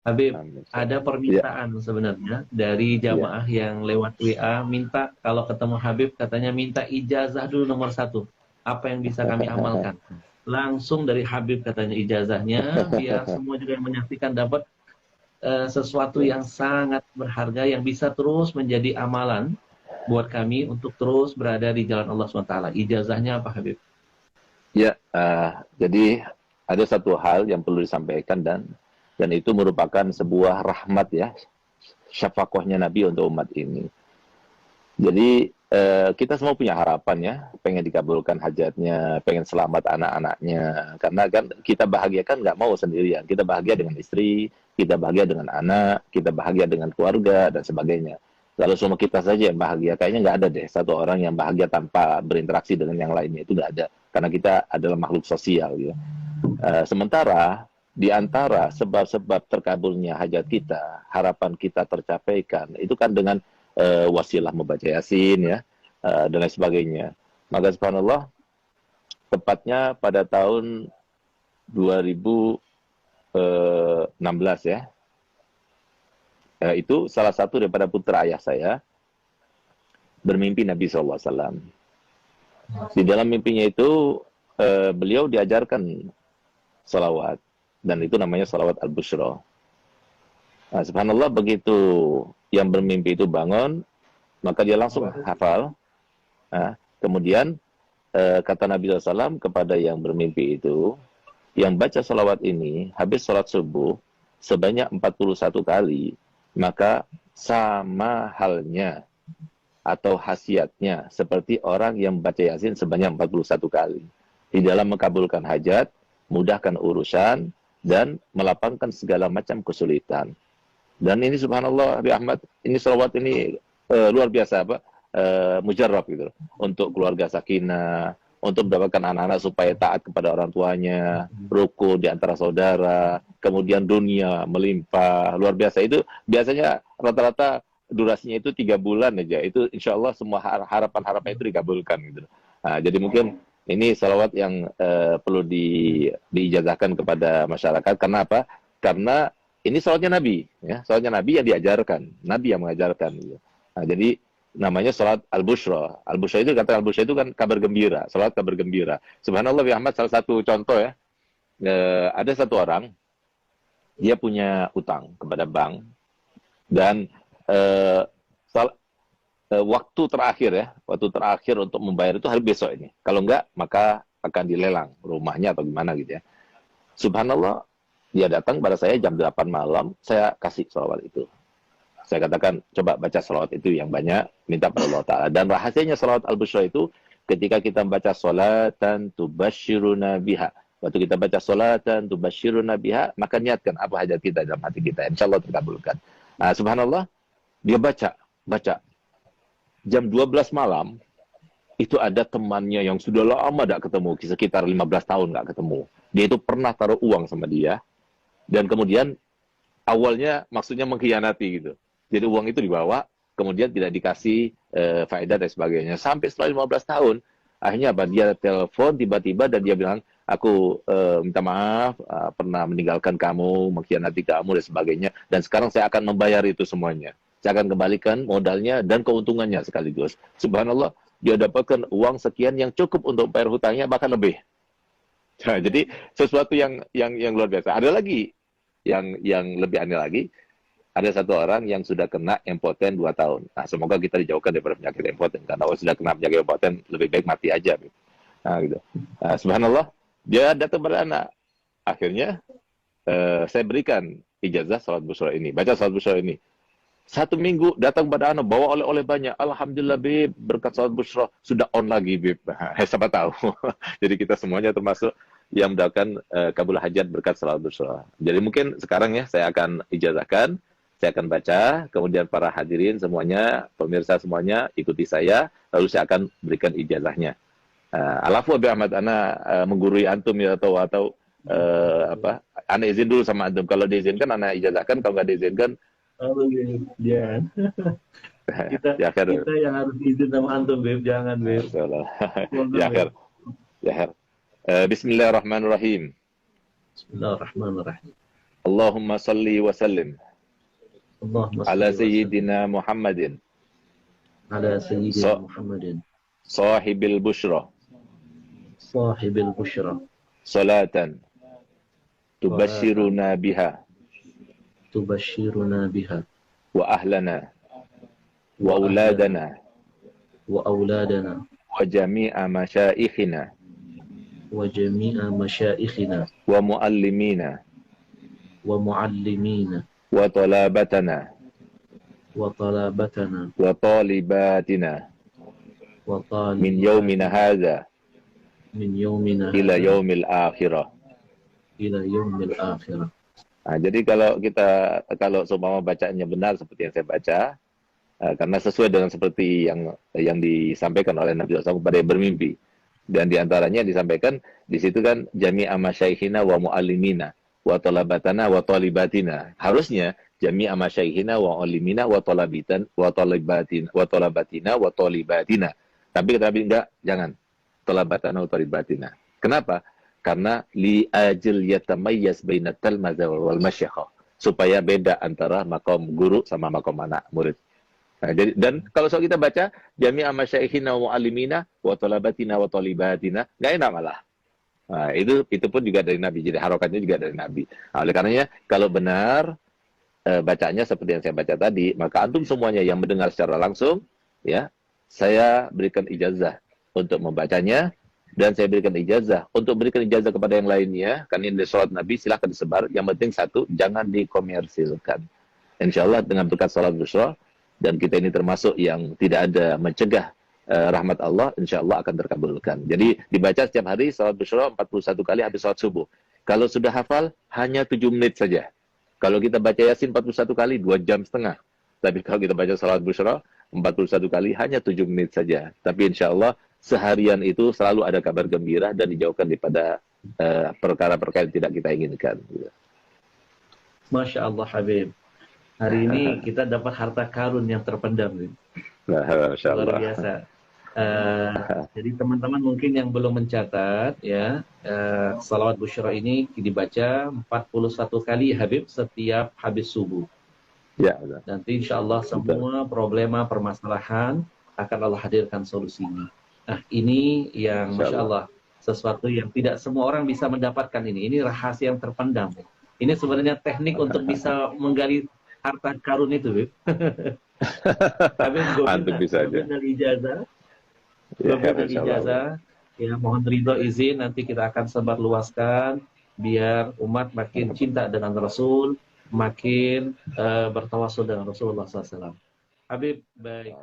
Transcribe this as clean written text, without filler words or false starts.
Habib, Amin. ada Ya, permintaan sebenarnya dari ya. jamaah yang lewat WA minta kalau ketemu Habib katanya minta ijazah dulu nomor satu. Apa yang bisa kami amalkan? Langsung dari Habib katanya ijazahnya, biar semua juga yang menyaksikan dapat sesuatu Ya, yang sangat berharga yang bisa terus menjadi amalan buat kami untuk terus berada di jalan Allah SWT. Ijazahnya apa Habib? ya, jadi ada satu hal yang perlu disampaikan dan itu merupakan sebuah rahmat ya, syafaqahnya Nabi untuk umat ini. Jadi kita semua punya harapan ya, pengen dikabulkan hajatnya, pengen selamat anak-anaknya. Karena kan kita bahagia kan nggak mau sendirian. Kita bahagia dengan istri, kita bahagia dengan anak, kita bahagia dengan keluarga dan sebagainya. Kalau semua kita saja yang bahagia, kayaknya nggak ada deh satu orang yang bahagia tanpa berinteraksi dengan yang lainnya. Itu nggak ada. Karena kita adalah makhluk sosial gitu. Sementara di antara sebab-sebab terkabulnya hajat kita, harapan kita tercapaikan, itu kan dengan wasilah membaca Yasin ya, dan lain sebagainya. Maka subhanallah, tepatnya pada tahun 2016 ya, itu salah satu daripada putra ayah saya bermimpi Nabi SAW. Di dalam mimpinya itu beliau diajarkan salawat, dan itu namanya salawat al-bushra. Nah, subhanallah, begitu yang bermimpi itu bangun, maka dia langsung hafal. Nah, kemudian kata Nabi SAW kepada yang bermimpi itu, yang baca salawat ini habis sholat subuh sebanyak 41 kali, maka sama halnya atau khasiatnya seperti orang yang baca Yasin sebanyak 41 kali. Di dalam mengabulkan hajat, mudahkan urusan, dan melapangkan segala macam kesulitan. Dan ini subhanallah, Abi Ahmad, ini salawat ini luar biasa apa? Mujarrab gitu. Untuk keluarga sakinah, untuk mendapatkan anak-anak supaya taat kepada orang tuanya, rukun di antara saudara, kemudian dunia melimpah, luar biasa. Itu biasanya rata-rata durasinya itu 3 bulan aja. Itu insya Allah semua harapan-harapan itu dikabulkan gitu. Nah, jadi mungkin ini salawat yang perlu diijazahkan kepada masyarakat. Karena apa? Karena ini salawatnya Nabi, ya, salawatnya Nabi yang diajarkan, Nabi yang mengajarkan. Gitu. Nah, jadi namanya salat al-bushra. Al-bushra itu, kata al-bushra itu kan kabar gembira, salat kabar gembira. Subhanallah, ya Ahmad, salah satu contoh ya, ada satu orang, dia punya utang kepada bank, dan eh, waktu terakhir untuk membayar itu hari besok ini. Kalau enggak, maka akan dilelang rumahnya atau gimana gitu ya. Subhanallah, dia datang pada saya jam 8 malam, saya kasih salawat itu. Saya katakan, coba baca salawat itu yang banyak, minta pada Allah Ta'ala. Dan rahasianya salawat al-bushra itu, ketika kita baca salatan tubashiruna biha. Waktu kita baca salatan tubashiruna biha, maka niatkan apa hajat kita dalam hati kita. Insya Allah terkabulkan. Nah, subhanallah, dia baca. Jam 12 malam, itu ada temannya yang sudah lama tidak ketemu, sekitar 15 tahun nggak ketemu. Dia itu pernah taruh uang sama dia, dan kemudian awalnya maksudnya mengkhianati gitu. Jadi uang itu dibawa, kemudian tidak dikasih faedah dan sebagainya. Sampai setelah 15 tahun, akhirnya apa? Dia telepon tiba-tiba dan dia bilang, aku minta maaf, pernah meninggalkan kamu, mengkhianati kamu dan sebagainya, dan sekarang saya akan membayar itu semuanya. Saya akan kembalikan modalnya dan keuntungannya sekaligus. Subhanallah, dia dapatkan uang sekian yang cukup untuk bayar hutangnya, bahkan lebih. Nah, jadi sesuatu yang luar biasa. Ada lagi yang lebih aneh lagi. Ada satu orang yang sudah kena impoten 2 tahun. Nah, semoga kita dijauhkan daripada penyakit impoten. Karena kalau sudah kena penyakit impoten, lebih baik mati aja. Nah, gitu. Nah, subhanallah, dia datang pada anak. Akhirnya, saya berikan ijazah salat busra ini. Baca salat busra ini. 1 minggu datang pada anak, bawa oleh-oleh banyak. Alhamdulillah, Bib, berkat salat busra. Sudah on lagi, Bib. Siapa tahu. Jadi kita semuanya termasuk yang mendapatkan kabul hajat berkat salat busra. Jadi mungkin sekarang ya, saya akan ijazahkan. Saya akan baca, kemudian para hadirin semuanya, pemirsa semuanya, ikuti saya, lalu saya akan berikan ijazahnya. Alafu Abi Ahmad, ana menggurui antum ya, atau apa, ana izin dulu sama antum. Kalau diizinkan, ana ijazahkan. Kalau nggak diizinkan, Oh, Beb, jangan. Kita ya akhir, kita yang harus izin sama antum, Beb. Jangan, Beb. ya Mohon, akhir, Beb. ya akhir. Bismillahirrahmanirrahim. Bismillahirrahmanirrahim. Allahumma salli wa sallim Allahumma ala salli wa sallim sayyidina Muhammadin ala sayyidina Muhammadin sahibil bushra sahibil busyra salatan salatan tubashiruna biha tubashiruna biha wa ahlana wa wa ahlana auladana wa auladana wa jami'a masyaikhina wa jami'a masyaikhina wa muallimina wa muallimina wa talabatana wa talabatana wa talibatina wa min talibatina yaumina hadha min yaumina ila hadha yaumil akhirah. ila yaumil akhirah. Nah, jadi kalau seumpama bacaannya benar seperti yang saya baca, karena sesuai dengan seperti yang disampaikan oleh Nabi SAW kepada yang bermimpi, dan diantaranya disampaikan di situ kan jami'a masyaikhina wa muallimina wa talabatana wa talibatina. Harusnya jami'a masyaikhina wa muallimina wa talabitan wa talibatin wa talabatina wa talibatina. Tapi kata Nabi enggak, jangan talabatana wa talibatina. Kenapa? Karena li ajil yatamayyaz bainat talmaza wal masyayikh, supaya beda antara makom guru sama makom anak murid. Nah, jadi, dan kalau soal kita baca jami'a masyaikhina wa muallimina wa talabatina wa talibatina, enggak enak malah. Nah, itu pun juga dari Nabi. Jadi harokatnya juga dari Nabi. Nah, oleh karenanya kalau benar bacaannya seperti yang saya baca tadi, maka antum semuanya yang mendengar secara langsung, ya, saya berikan ijazah untuk membacanya. Dan saya berikan ijazah untuk berikan ijazah kepada yang lainnya, karena ini sholat Nabi, silahkan disebar. Yang penting satu, jangan dikomersilkan. Insya Allah dengan berkat sholat busyra, dan kita ini termasuk yang tidak ada mencegah rahmat Allah, insya Allah akan terkabulkan. Jadi dibaca setiap hari sholat busyra 41 kali habis sholat subuh. Kalau sudah hafal, hanya 7 menit saja. Kalau kita baca Yasin 41 kali, 2,5 jam. Tapi kalau kita baca sholat busyra 41 kali, hanya 7 menit saja. Tapi insya Allah seharian itu selalu ada kabar gembira dan dijauhkan daripada perkara-perkara yang tidak kita inginkan. Masya Allah Habib. Hari ini kita dapat harta karun yang terpendam. Masya Allah. Luar biasa. Jadi teman-teman mungkin yang belum mencatat, ya, salawat busyra ini dibaca 41 kali Habib setiap habis subuh. Ya, nanti insya Allah semua problema permasalahan akan Allah hadirkan solusinya. Nah, ini yang Masya Allah, sesuatu yang tidak semua orang bisa mendapatkan ini. Ini rahasia yang terpendam. Ini sebenarnya teknik untuk bisa menggali harta karun itu, Bib. Habib, antum bisa aja. Dari ijazah. Ya, dari ijazah. Ya, mohon ridho izin, nanti kita akan sebar luaskan biar umat makin cinta dengan Rasul, makin bertawasul dengan Rasulullah SAW. Habib, baik.